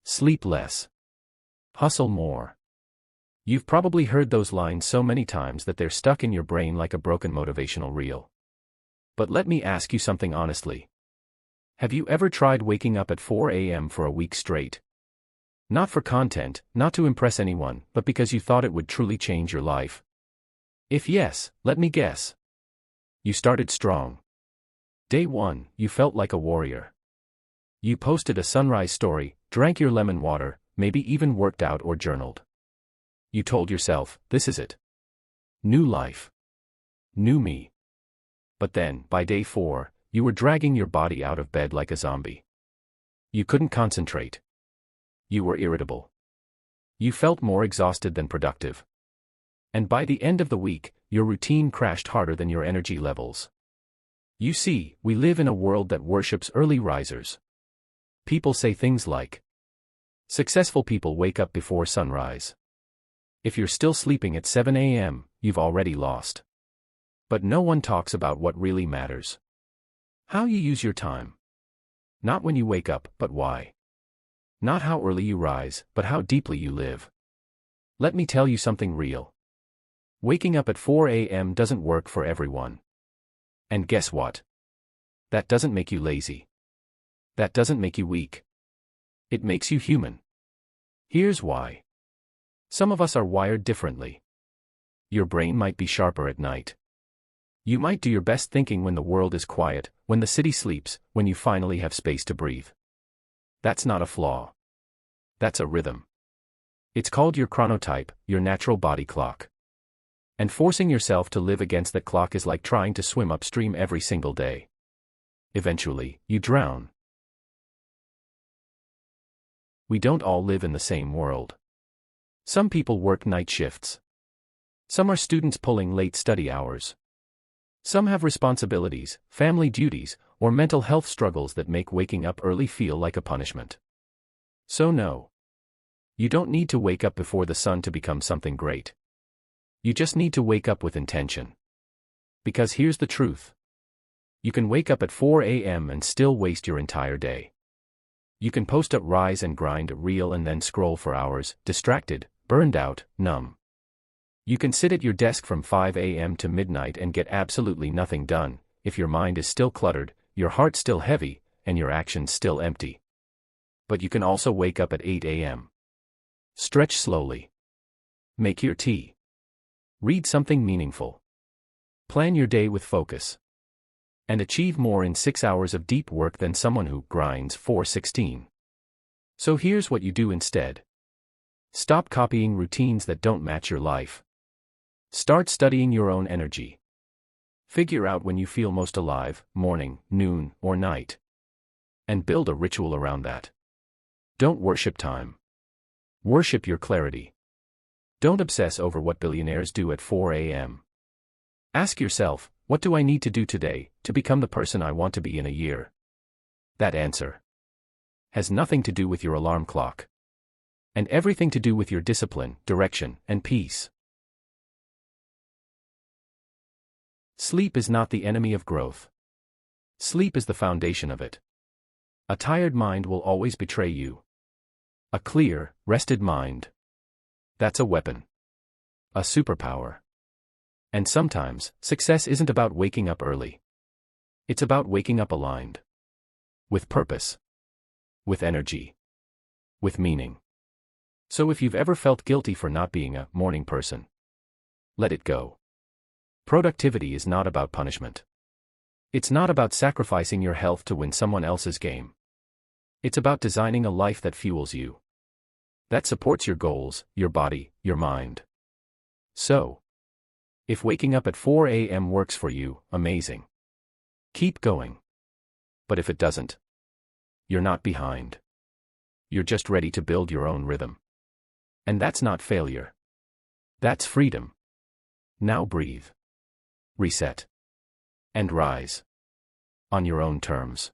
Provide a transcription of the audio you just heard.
Sleep less. Hustle more. You've probably heard those lines so many times that they're stuck in your brain like a broken motivational reel. But let me ask you something honestly. Have you ever tried waking up at 4 a.m. for a week straight? Not for content, not to impress anyone, but because you thought it would truly change your life? If yes, let me guess. You started strong. Day 1, you felt like a warrior. You posted a sunrise story, drank your lemon water, maybe even worked out or journaled. You told yourself, this is it. New life. New me. But then, by day 4, you were dragging your body out of bed like a zombie. You couldn't concentrate. You were irritable. You felt more exhausted than productive. And by the end of the week, your routine crashed harder than your energy levels. You see, we live in a world that worships early risers. People say things like, successful people wake up before sunrise. If you're still sleeping at 7 a.m., you've already lost. But no one talks about what really matters. How you use your time. Not when you wake up, but why. Not how early you rise, but how deeply you live. Let me tell you something real. Waking up at 4 a.m. doesn't work for everyone. And guess what? That doesn't make you lazy. That doesn't make you weak. It makes you human. Here's why. Some of us are wired differently. Your brain might be sharper at night. You might do your best thinking when the world is quiet, when the city sleeps, when you finally have space to breathe. That's not a flaw. That's a rhythm. It's called your chronotype, your natural body clock. And forcing yourself to live against that clock is like trying to swim upstream every single day. Eventually, you drown. We don't all live in the same world. Some people work night shifts. Some are students pulling late study hours. Some have responsibilities, family duties, or mental health struggles that make waking up early feel like a punishment. So no. You don't need to wake up before the sun to become something great. You just need to wake up with intention. Because here's the truth. You can wake up at 4 a.m. and still waste your entire day. You can post a rise and grind reel and then scroll for hours, distracted, burned out, numb. You can sit at your desk from 5 a.m. to midnight and get absolutely nothing done, if your mind is still cluttered, your heart still heavy, and your actions still empty. But you can also wake up at 8 a.m. Stretch slowly. Make your tea. Read something meaningful. Plan your day with focus. And achieve more in 6 hours of deep work than someone who grinds for 16. So here's what you do instead. Stop copying routines that don't match your life. Start studying your own energy. Figure out when you feel most alive, morning, noon, or night. And build a ritual around that. Don't worship time. Worship your clarity. Don't obsess over what billionaires do at 4 a.m. Ask yourself, what do I need to do today to become the person I want to be in a year? That answer has nothing to do with your alarm clock. And everything to do with your discipline, direction, and peace. Sleep is not the enemy of growth. Sleep is the foundation of it. A tired mind will always betray you. A clear, rested mind. That's a weapon. A superpower. And sometimes, success isn't about waking up early. It's about waking up aligned. With purpose. With energy. With meaning. So if you've ever felt guilty for not being a morning person, let it go. Productivity is not about punishment. It's not about sacrificing your health to win someone else's game. It's about designing a life that fuels you. That supports your goals, your body, your mind. So, if waking up at 4 a.m. works for you, amazing. Keep going. But if it doesn't, you're not behind. You're just ready to build your own rhythm. And that's not failure. That's freedom. Now breathe. Reset. And rise. On your own terms.